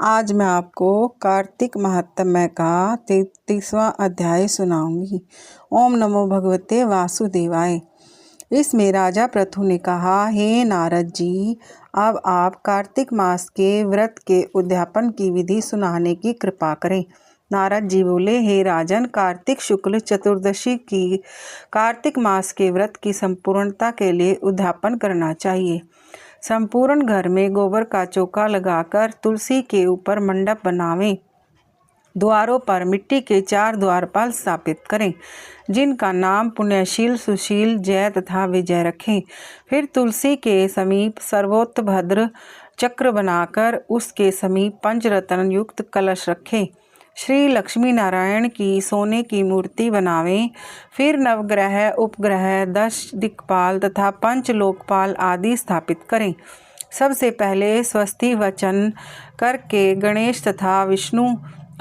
आज मैं आपको कार्तिक महात्म्य का 33वां अध्याय सुनाऊंगी। ओम नमो भगवते वासुदेवाय। इसमें राजा पृथु ने कहा, हे नारद जी, अब आप कार्तिक मास के व्रत के उद्यापन की विधि सुनाने की कृपा करें। नारद जी बोले, हे राजन, कार्तिक शुक्ल चतुर्दशी की कार्तिक मास के व्रत की संपूर्णता के लिए उद्यापन करना चाहिए। संपूर्ण घर में गोबर का चौका लगाकर तुलसी के ऊपर मंडप बनावें। द्वारों पर मिट्टी के 4 द्वारपाल स्थापित करें, जिनका नाम पुण्यशील, सुशील, जय तथा विजय रखें। फिर तुलसी के समीप सर्वोत्तभद्र चक्र बनाकर उसके समीप पंचरत्न युक्त कलश रखें। श्री लक्ष्मी नारायण की सोने की मूर्ति बनावें। फिर नवग्रह, उपग्रह, 10 दिक्पाल तथा 5 लोकपाल आदि स्थापित करें। सबसे पहले स्वस्ति वचन करके गणेश तथा विष्णु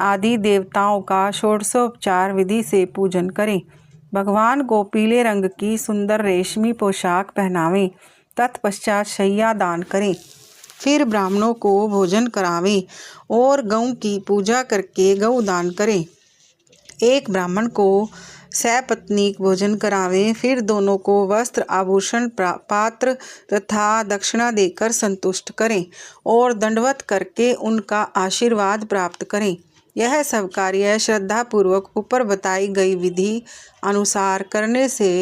आदि देवताओं का षोडशोपचार विधि से पूजन करें। भगवान को पीले रंग की सुंदर रेशमी पोशाक पहनावें। तत्पश्चात शैया दान करें। फिर ब्राह्मणों को भोजन करावें और गऊ की पूजा करके गौ दान करें। एक ब्राह्मण को सपत्नीक भोजन करावें। फिर दोनों को वस्त्र, आभूषण, पात्र तथा दक्षिणा देकर संतुष्ट करें और दंडवत करके उनका आशीर्वाद प्राप्त करें। यह सब कार्य श्रद्धापूर्वक ऊपर बताई गई विधि अनुसार करने से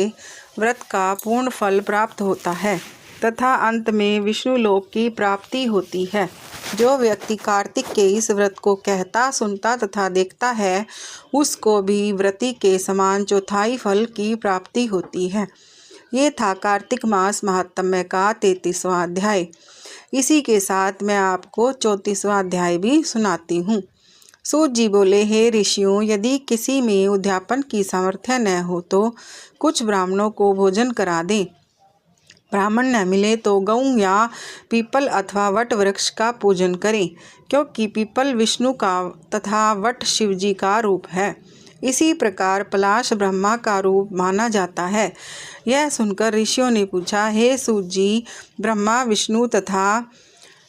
व्रत का पूर्ण फल प्राप्त होता है तथा अंत में विष्णु लोक की प्राप्ति होती है। जो व्यक्ति कार्तिक के इस व्रत को कहता, सुनता तथा देखता है, उसको भी व्रती के समान चौथाई फल की प्राप्ति होती है। ये था कार्तिक मास महात्म्य का 33वां अध्याय। इसी के साथ मैं आपको 34वां अध्याय भी सुनाती हूँ। सूत जी बोले, हे ऋषियों, यदि किसी में उद्यापन की सामर्थ्य न हो तो कुछ ब्राह्मणों को भोजन करा दें। ब्राह्मण न मिले तो गऊ या पीपल अथवा वट वृक्ष का पूजन करें, क्योंकि पीपल विष्णु का तथा वट शिव जी का रूप है। इसी प्रकार पलाश ब्रह्मा का रूप माना जाता है। यह सुनकर ऋषियों ने पूछा, हे सूत जी, ब्रह्मा, विष्णु तथा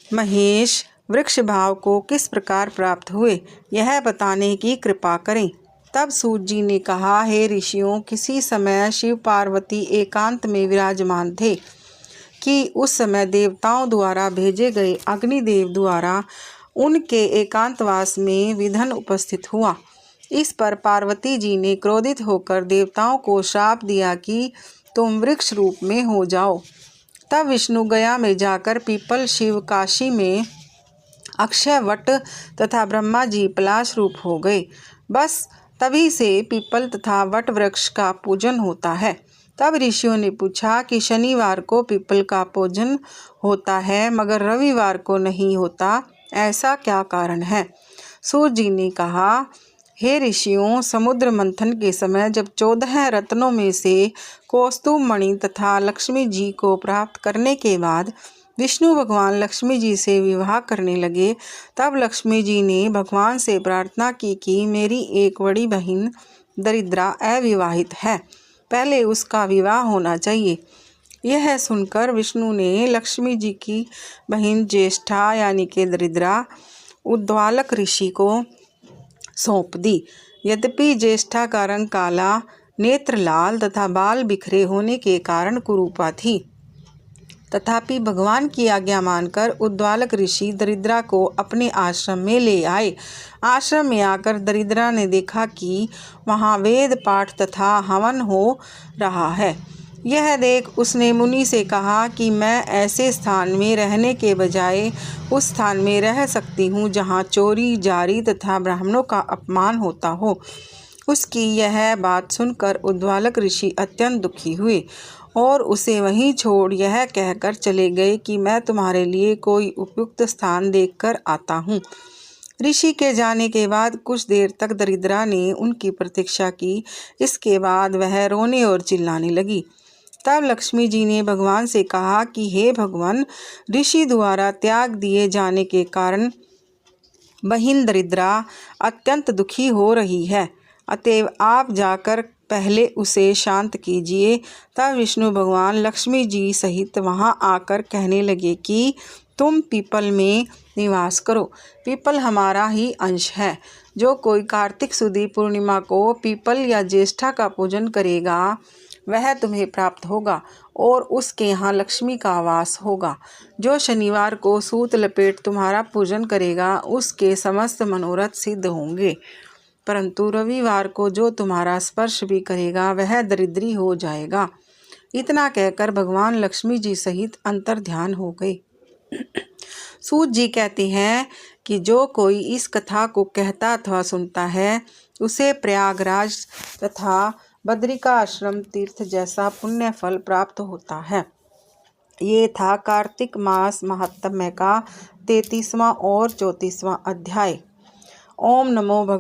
महेश वृक्ष भाव को किस प्रकार प्राप्त हुए, यह बताने की कृपा करें। तब सूत जी ने कहा, हे ऋषियों, किसी समय शिव पार्वती एकांत में विराजमान थे कि उस समय देवताओं द्वारा भेजे गए अग्निदेव द्वारा उनके एकांतवास में विघ्न उपस्थित हुआ। इस पर पार्वती जी ने क्रोधित होकर देवताओं को श्राप दिया कि तुम वृक्ष रूप में हो जाओ। तब विष्णु गया में जाकर पीपल, शिव काशी में अक्षय वट तथा ब्रह्मा जी पलाश रूप हो गए। बस तभी से पीपल तथा वट वृक्ष का पूजन होता है। तब ऋषियों ने पूछा कि शनिवार को पीपल का पूजन होता है मगर रविवार को नहीं होता, ऐसा क्या कारण है? सूत जी ने कहा, हे ऋषियों, समुद्र मंथन के समय जब 14 रत्नों में से कौस्तुभ मणि तथा लक्ष्मी जी को प्राप्त करने के बाद विष्णु भगवान लक्ष्मी जी से विवाह करने लगे, तब लक्ष्मी जी ने भगवान से प्रार्थना की कि मेरी एक बड़ी बहन दरिद्रा अविवाहित है, पहले उसका विवाह होना चाहिए। यह सुनकर विष्णु ने लक्ष्मी जी की बहन ज्येष्ठा यानी कि दरिद्रा उद्वालक ऋषि को सौंप दी। यद्यपि ज्येष्ठा का रंग काला, नेत्र लाल तथा बाल बिखरे होने के कारण कुरूपा थी, तथापि भगवान की आज्ञा मानकर उद्वालक ऋषि दरिद्रा को अपने आश्रम में ले आए। आश्रम में आकर दरिद्रा ने देखा कि वहाँ वेद पाठ तथा हवन हो रहा है। यह देख उसने मुनि से कहा कि मैं ऐसे स्थान में रहने के बजाय उस स्थान में रह सकती हूँ जहाँ चोरी, जारी तथा ब्राह्मणों का अपमान होता हो। उसकी यह बात सुनकर उद्वालक ऋषि अत्यंत दुखी हुए और उसे वहीं छोड़ यह कहकर चले गए कि मैं तुम्हारे लिए कोई उपयुक्त स्थान देखकर आता हूँ। ऋषि के जाने के बाद कुछ देर तक दरिद्रा ने उनकी प्रतीक्षा की। इसके बाद वह रोने और चिल्लाने लगी। तब लक्ष्मी जी ने भगवान से कहा कि हे भगवान, ऋषि द्वारा त्याग दिए जाने के कारण बहिन दरिद्रा अत्यंत दुखी हो रही है, अतएव आप जाकर पहले उसे शांत कीजिए। तब विष्णु भगवान लक्ष्मी जी सहित वहां आकर कहने लगे कि तुम पीपल में निवास करो। पीपल हमारा ही अंश है। जो कोई कार्तिक सुदी पूर्णिमा को पीपल या ज्येष्ठा का पूजन करेगा वह तुम्हें प्राप्त होगा और उसके यहाँ लक्ष्मी का वास होगा। जो शनिवार को सूत लपेट तुम्हारा पूजन करेगा उसके समस्त मनोरथ सिद्ध होंगे, परंतु रविवार को जो तुम्हारा स्पर्श भी करेगा वह दरिद्री हो जाएगा। इतना कहकर भगवान लक्ष्मी जी सहित अंतर ध्यान हो गए। सूत जी कहते हैं कि जो कोई इस कथा को कहता अथवा सुनता है उसे प्रयागराज तथा बद्रिका आश्रम तीर्थ जैसा पुण्य फल प्राप्त होता है। ये था कार्तिक मास महात्म्य का 33वां और 34वां अध्याय। ओम नमो भगवते